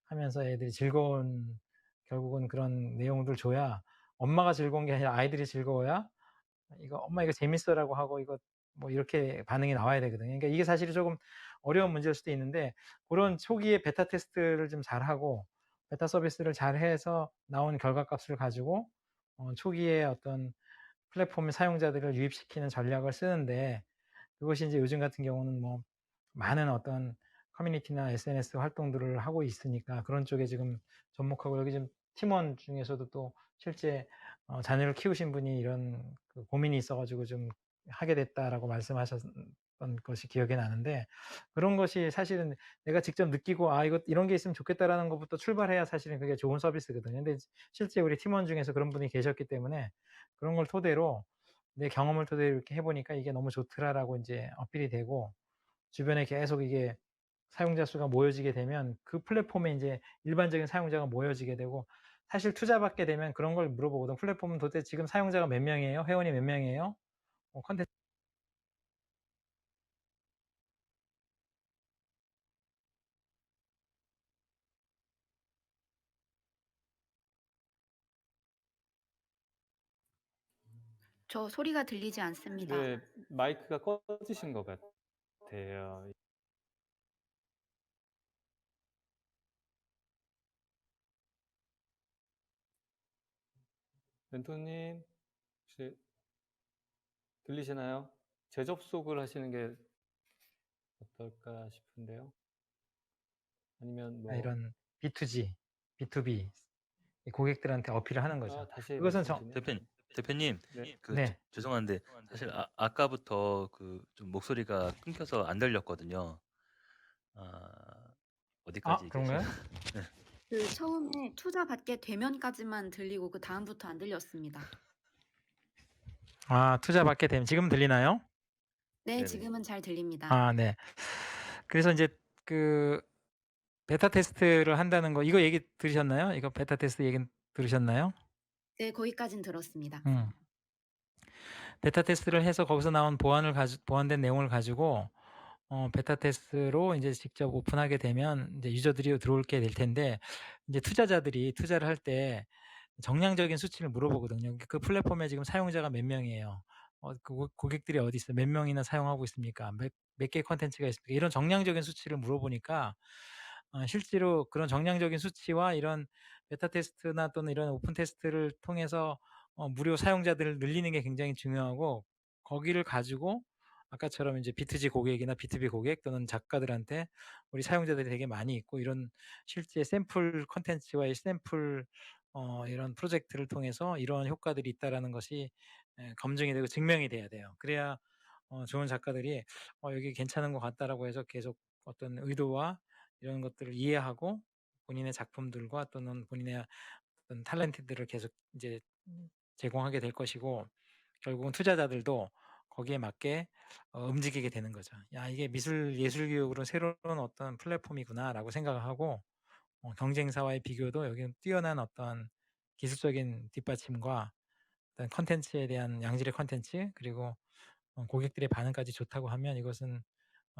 하면서 애들이 즐거운 결국은 그런 내용들 줘야 엄마가 즐거운 게 아니라 아이들이 즐거워야 이거 "엄마 이거 재밌어."라고 하고 이거 뭐 이렇게 반응이 나와야 되거든요. 그러니까 이게 사실은 조금 어려운 문제일 수도 있는데 고런 초기에 베타 테스트를 좀 잘하고 베타 서비스를 잘해서 나온 결과값을 가지고 초기에 어떤 플랫폼의 사용자들을 유입시키는 전략을 쓰는데 그것이 인제 요즘 같은 경우는 뭐 많은 어떤 커뮤니티나 SNS 활동들을 하고 있으니까 그런 쪽에 지금 접목하고 여기 지금 팀원 중에서도 또 실제 자녀를 키우신 분이 이런 그 고민이 있어 가지고 좀 하게 됐다라고 말씀하셨던 것이 기억이 나는데 그런 것이 사실은 내가 직접 느끼고 '아 이거 이런 게 있으면 좋겠다.'라는 것부터 출발해야 사실은 그게 좋은 서비스거든요. 근데 실제 우리 팀원 중에서 그런 분이 계셨기 때문에 그런 걸 토대로 내 경험을 토대로 이렇게 해 보니까 '이게 너무 좋더라.'라고 인제 어필이 되고 주변에 계속 이게 사용자 수가 모여지게 되면 그 플랫폼에 인제 일반적인 사용자가 모여지게 되고 사실 투자받게 되면 그런 걸 물어보거든. "플랫폼은 도대체 지금 사용자가 몇 명이에요? 회원이 몇 명이에요? 콘텐츠" 저 소리가 들리지 않습니다. 네. 마이크가 꺼지신 것 같아요. 멘토님 혹시 들리시나요? 재접속을 하시는 게 어떨까 싶은데요. 아니면 뭐 이런 B2G, B2B 이 고객들한테 어필을 하는 거죠. 다시 그것은 말씀하시네요. 대표님, 네. 네. 죄송한데 사실 아까부터 그 좀 목소리가 끊겨서 안 들렸거든요. 아, 어디까지 얘기하셔야 그런가요? 네. 그 처음에 투자 받게 되면까지만 들리고 그다음부터 안 들렸습니다. 투자 받게 되면 지금 들리나요? 네, 네네. 지금은 잘 들립니다. 네. 그래서 인제 그 베타 테스트를 한다는 거 이거 얘기 들으셨나요? 이거 베타 테스트 얘기는 들으셨나요? 네, 거기까진 들었습니다. 베타 테스트를 해서 거기서 나온 보완된 내용을 가지고 베타 테스트로 인제 직접 오픈하게 되면 인제 유저들이 들어오게 될 텐데 인제 투자자들이 투자를 할 때 정량적인 수치를 물어보거든요. 그 플랫폼에 지금 사용자가 몇 명이에요? 그 고객들이 어디 있어요? 몇 명이나 사용하고 있습니까? 몇 개의 콘텐츠가 있습니까? 이런 정량적인 수치를 물어보니까 실제로 그런 정량적인 수치와 이런 베타 테스트나 또는 이런 오픈 테스트를 통해서 무료 사용자들을 늘리는 게 굉장히 중요하고 거기를 가지고 아까처럼 이제 B2G 고객이나 B2B 고객 또는 작가들한테 우리 사용자들이 되게 많이 있고 이런 실제 샘플 콘텐츠와의 샘플 이런 프로젝트를 통해서 이러한 효과들이 있다라는 것이 검증이 되고 증명이 돼야 돼요. 그래야 좋은 작가들이 여기 괜찮은 것 같다.'라고 해서 계속 어떤 의도와 이런 것들을 이해하고 본인의 작품들과 또는 본인의 어떤 탤런트들을 계속 이제 제공하게 될 것이고 결국은 투자자들도 거기에 맞게 움직이게 되는 거죠. '야 이게 예술 교육으로 새로운 어떤 플랫폼이구나.'라고 생각을 하고 경쟁사와의 비교도 여기는 뛰어난 어떤 기술적인 뒷받침과 어떤 콘텐츠에 대한 양질의 콘텐츠 그리고 고객들의 반응까지 좋다고 하면 이것은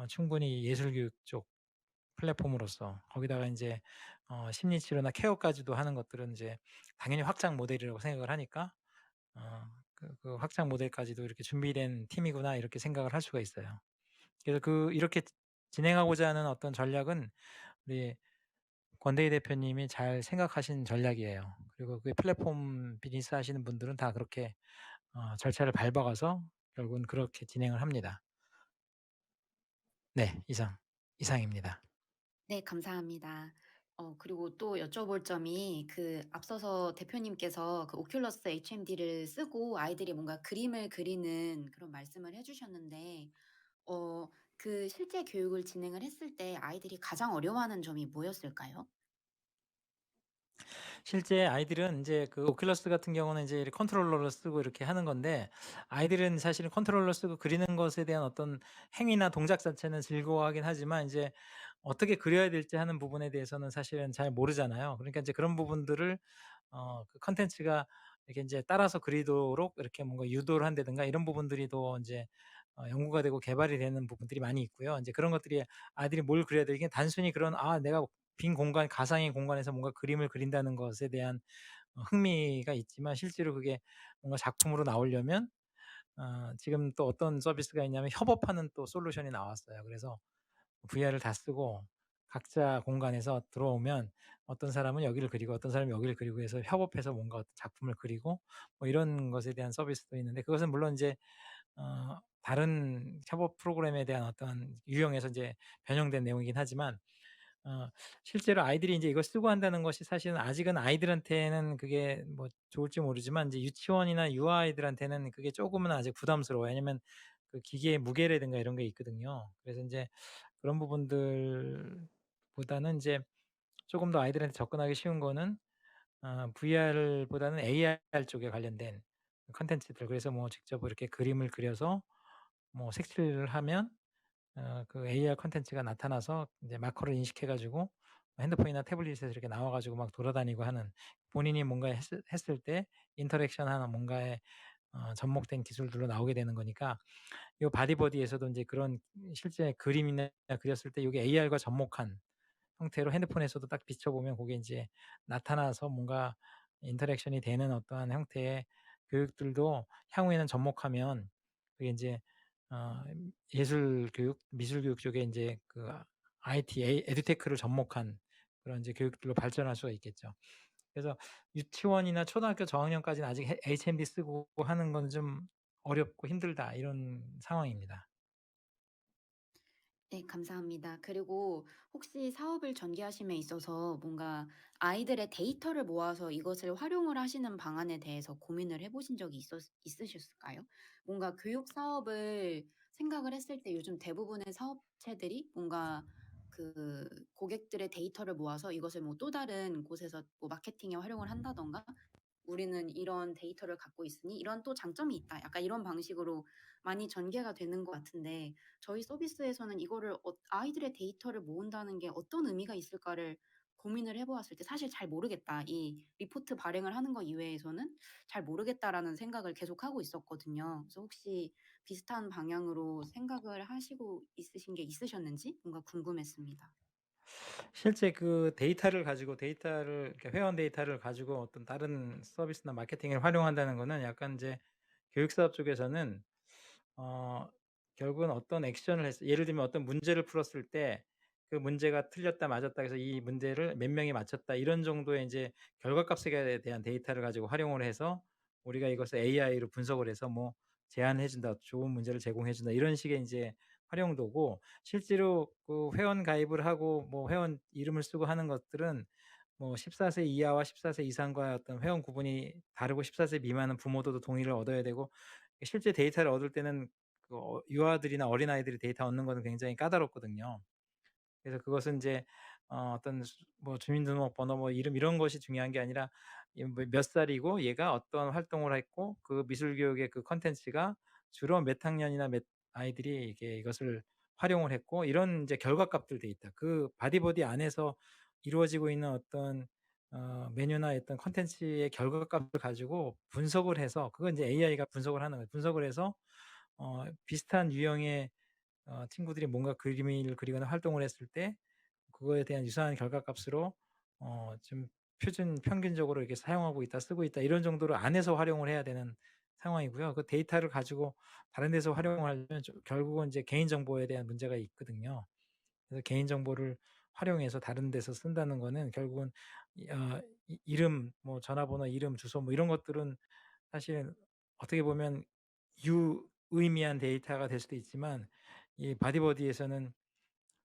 충분히 예술 교육 쪽 플랫폼으로서 거기다가 인제 심리 치료나 케어까지도 하는 것들은 인제 당연히 확장 모델이라고 생각을 하니까 그 확장 모델까지도 이렇게 준비된 팀이구나 이렇게 생각을 할 수가 있어요. 그래서 이렇게 진행하고자 하는 어떤 전략은 우리 권대희 대표님이 잘 생각하신 전략이에요. 그리고 그 플랫폼 비즈니스 하시는 분들은 다 그렇게 절차를 밟아가서 결국은 그렇게 진행을 합니다. 네. 이상입니다. 네, 감사합니다. 그리고 또 여쭤볼 점이 앞서서 대표님께서 오큘러스 HMD를 쓰고 아이들이 뭔가 그림을 그리는 그런 말씀을 해 주셨는데 어 실제 교육을 진행을 했을 때 아이들이 가장 어려워하는 점이 뭐였을까요? 실제 아이들은 인제 그 오큘러스 같은 경우는 이제 컨트롤러를 쓰고 이렇게 하는 건데, 아이들은 사실은 컨트롤러 쓰고 그리는 것에 대한 어떤 행위나 동작 자체는 즐거워하긴 하지만 인제 어떻게 그려야 될지 하는 부분에 대해서는 사실은 잘 모르잖아요. 그러니까 인제 그런 부분들을 그 콘텐츠가 이렇게 인제 따라서 그리도록 이렇게 뭔가 유도를 한다든가 이런 부분들이 더 인제 연구가 되고 개발이 되는 부분들이 많이 있고요. 인제 그런 것들이 아이들이 뭘 그려야 되게 단순히 그런 '아 내가 빈 공간 가상의 공간에서 뭔가 그림을 그린다는 것에 대한 흥미가 있지만, 실제로 그게 뭔가 작품으로 나오려면 지금 또 어떤 서비스가 있냐면 협업하는 또 솔루션이 나왔어요. 그래서 VR을 다 쓰고 각자 공간에서 들어오면 어떤 사람은 여기를 그리고 어떤 사람은 여기를 그리고 해서 협업해서 뭔가 어떤 작품을 그리고 뭐 이런 것에 대한 서비스도 있는데, 그것은 물론 이제 다른 협업 프로그램에 대한 어떤 유형에서 이제 변형된 내용이긴 하지만, 어 실제로 아이들이 인제 이걸 쓰고 한다는 것이 사실은 아직은 아이들한테는 그게 뭐 좋을지 모르지만 인제 유치원이나 유아아이들한테는 그게 쪼금은 아직 부담스러워요. 왜냐면 그 기계의 무게라든가 이런 게 있거든요. 그래서 인제 그런 부분들보다는 인제 쪼금 더 아이들한테 접근하기 쉬운 거는 VR보다는 AR 쪽에 관련된 콘텐츠들, 그래서 뭐 직접 이렇게 그림을 그려서 뭐 색칠을 하면 그 AR 콘텐츠가 나타나서 인제 마커를 인식해 가지고 핸드폰이나 태블릿에서 이렇게 나와 가지고 막 돌아다니고 하는, 본인이 뭔가 했을 때 인터랙션하는 뭔가에 접목된 기술들로 나오게 되는 거니까, 요 바디버디에서도 인제 그런 실제 그림이나 그렸을 때 요게 AR과 접목한 형태로 핸드폰에서도 딱 비춰 보면 고게 인제 나타나서 뭔가 인터랙션이 되는 어떠한 형태의 교육들도 향후에는 접목하면 그게 인제 어 예술 교육, 미술 교육 쪽에 인제 그 IT 에듀테크를 접목한 그런 인제 교육들로 발전할 수가 있겠죠. 그래서 유치원이나 초등학교 저학년까지는 아직 HMD 쓰고 하는 건 좀 어렵고 힘들다, 이런 상황입니다. 네, 감사합니다. 그리고 혹시 사업을 전개하심에 있어서 뭔가 아이들의 데이터를 모아서 이것을 활용을 하시는 방안에 대해서 고민을 해 보신 적이 있으셨을까요? 뭔가 교육 사업을 생각을 했을 때 요즘 대부분의 사업체들이 뭔가 고객들의 데이터를 모아서 이것을 뭐 또 다른 곳에서 뭐 마케팅에 활용을 한다든가 우리는 이런 데이터를 갖고 있으니 이런 또 장점이 있다. 약간 이런 방식으로 많이 전개가 되는 것 같은데 저희 서비스에서는 이거를 아이들의 데이터를 모은다는 게 어떤 의미가 있을까를 고민을 해 보았을 때 사실 잘 모르겠다. 이 리포트 발행을 하는 거 이외에서는 잘 모르겠다라는 생각을 계속하고 있었거든요. 그래서 혹시 비슷한 방향으로 생각을 하시고 있으신 게 있으셨는지 뭔가 궁금했습니다. 실제 그 데이터를 이렇게 회원 데이터를 가지고 어떤 다른 서비스나 마케팅에 활용한다는 거는 약간 이제 교육 사업 쪽에서는 어 결국은 어떤 액션을 예를 들면 어떤 문제를 풀었을 때 그 문제가 틀렸다 맞았다 해서 이 문제를 몇 명이 맞췄다, 이런 정도의 인제 결과값에 대한 데이터를 가지고 활용을 해서 우리가 이것을 AI로 분석을 해서 뭐 제안해 준다, 좋은 문제를 제공해 준다, 이런 식의 인제 활용도고, 실제로 그 회원 가입을 하고 뭐 회원 이름을 쓰고 하는 것들은 뭐 14세 이하와 14세 이상과의 어떤 회원 구분이 다르고 14세 미만은 부모도 동의를 얻어야 되고, 실제 데이터를 얻을 때는 그 유아들이나 어린아이들이 데이터 얻는 거는 굉장히 까다롭거든요. 그래서 그것은 인제 어떤 뭐 주민등록번호 뭐 이름 이런 것이 중요한 게 아니라 이 뭐 몇 살이고 얘가 어떤 활동을 했고 그 미술 교육의 그 콘텐츠가 주로 몇 학년이나 몇 아이들이 이게 이것을 활용을 했고, 이런 인제 결과값들 데이터, 그 바디버디 안에서 이루어지고 있는 어떤 메뉴나 어떤 콘텐츠의 결과값을 가지고 분석을 해서, 그건 인제 AI가 분석을 하는 거예요. 분석을 해서 비슷한 유형의 친구들이 뭔가 그림을 그리거나 활동을 했을 때 그거에 대한 유사한 결과값으로 좀 평균적으로 이렇게 사용하고 있다, 쓰고 있다, 이런 정도로 안에서 활용을 해야 되는 상황이고요. 그 데이터를 가지고 다른 데서 활용하려면 결국은 이제 개인정보에 대한 문제가 있거든요. 그래서 개인정보를 활용해서 다른 데서 쓴다는 거는 결국은 이름, 뭐 전화번호, 이름, 주소 뭐 이런 것들은 사실은 어떻게 보면 유의미한 데이터가 될 수도 있지만 이 바디버디에서는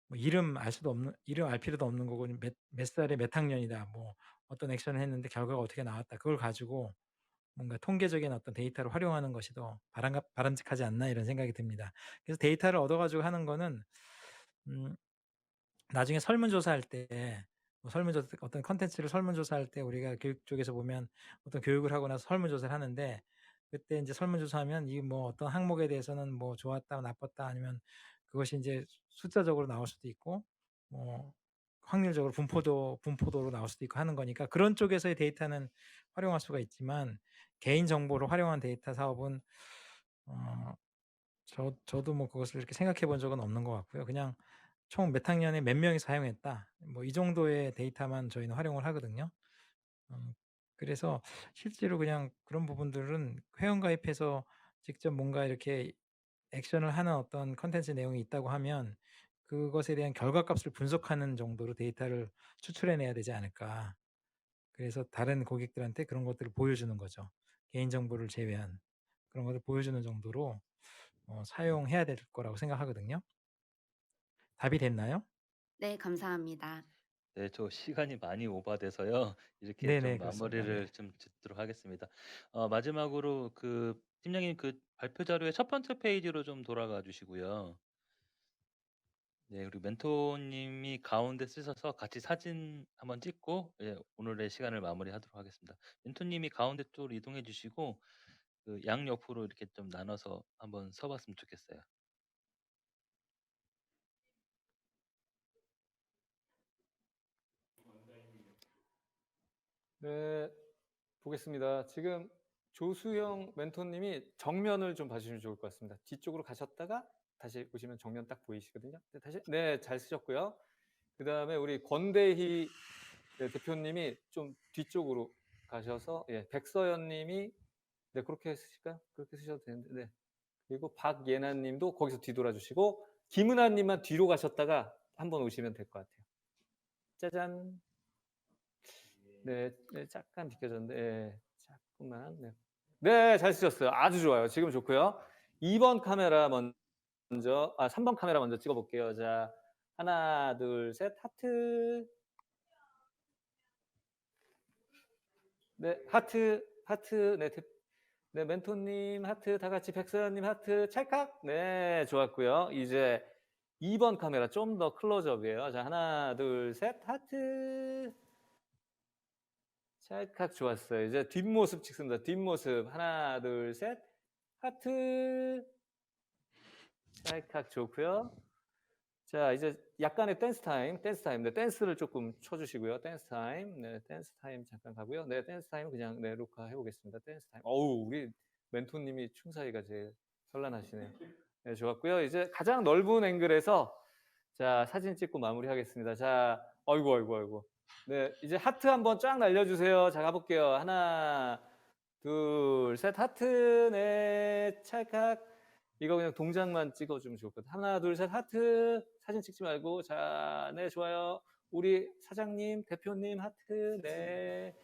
뭐 이름 알 필요도 없는 거고 몇 살에 몇 학년이다. 뭐 어떤 액션을 했는데 결과가 어떻게 나왔다. 그걸 가지고 뭔가 통계적인 어떤 데이터를 활용하는 것이 더 바람직하지 않나 이런 생각이 듭니다. 그래서 데이터를 얻어 가지고 하는 거는 나중에 설문조사할 때 설문조사 어떤 컨텐츠를 설문조사할 때 우리가 교육 쪽에서 보면 어떤 교육을 하고 나서 설문조사를 하는데 그때 이제 설문조사하면 이 뭐 어떤 항목에 대해서는 뭐 좋았다, 나빴다 아니면 그것이 이제 숫자적으로 나올 수도 있고 뭐 확률적으로 분포도로 나올 수도 있고 하는 거니까 그런 쪽에서의 데이터는 활용할 수가 있지만 개인 정보를 활용한 데이터 사업은 저도 뭐 그것을 이렇게 생각해 본 적은 없는 것 같고요. 그냥 총 몇 학년에 몇 명이 사용했다. 뭐 이 정도의 데이터만 저희는 활용을 하거든요. 그래서 실제로 그냥 그런 부분들은 회원가입해서 직접 뭔가 이렇게 액션을 하는 어떤 컨텐츠 내용이 있다고 하면 그것에 대한 결과값을 분석하는 정도로 데이터를 추출해 내야 되지 않을까. 그래서 다른 고객들한테 그런 것들을 보여주는 거죠. 개인정보를 제외한 그런 것을 보여주는 정도로 사용해야 될 거라고 생각하거든요. 답이 됐나요? 네, 감사합니다. 네, 저 시간이 많이 오바돼서요. 이렇게 좀 네네, 그렇습니다. 네. 마무리를 좀 짓도록 하겠습니다. 마지막으로 그 팀장님 그 발표 자료의 첫 번째 페이지로 좀 돌아가 주시고요. 네, 그리고 멘토님이 가운데 쓰셔서 같이 사진 한번 찍고 예, 오늘의 시간을 마무리하도록 하겠습니다. 멘토님이 가운데 쪽으로 이동해 주시고 그 양옆으로 이렇게 좀 나눠서 한번 서봤으면 좋겠어요. 네, 보겠습니다. 지금 조수영 멘토님이 정면을 좀 봐주시면 좋을 것 같습니다. 뒤쪽으로 가셨다가 다시 보시면 정면 딱 보이시거든요. 네, 다시 네, 잘 쓰셨고요. 그 다음에 우리 권대희 대표님이 좀 뒤쪽으로 가셔서 예, 백서연님이 네, 그렇게 쓰실까요? 그렇게 쓰셔도 되는데 네. 그리고 박예나님도 거기서 뒤돌아주시고 김은아님만 뒤로 가셨다가 한번 오시면 될 것 같아요. 짜잔. 네, 네, 잠깐 비켜졌는데, 네, 자꾸만. 네. 네, 잘 쓰셨어요. 아주 좋아요. 지금 좋고요. 2번 카메라 먼저, 3번 카메라 먼저 찍어볼게요. 자, 하나, 둘, 셋, 하트. 네, 하트, 네, 네, 멘토님 하트, 다 같이 백서연님 하트, 찰칵. 네, 좋았고요. 이제 2번 카메라 좀 더 클로즈업이에요. 자, 하나, 둘, 셋, 하트. 찰칵 좋았어요. 이제 뒷모습 찍습니다. 뒷모습 하나 둘 셋 하트 찰칵 좋고요. 자 이제 약간의 댄스 타임 네, 댄스를 조금 쳐주시고요. 댄스 타임 네 댄스 타임 잠깐 가고요. 네 댄스 타임 그냥 네 녹화 해보겠습니다. 댄스 타임 어우 우리 멘토님이 춤 사이가 제일 선란하시네요. 네 좋았고요. 이제 가장 넓은 앵글에서 자 사진 찍고 마무리하겠습니다. 자 아이고 네, 이제 하트 한번 쫙 날려주세요. 자, 가볼게요. 하나, 둘, 셋, 하트, 네, 찰칵. 이거 그냥 동작만 찍어주면 좋을 것 같아요. 하나, 둘, 셋, 하트. 사진 찍지 말고. 자, 네, 좋아요. 우리 사장님, 대표님, 하트, 네.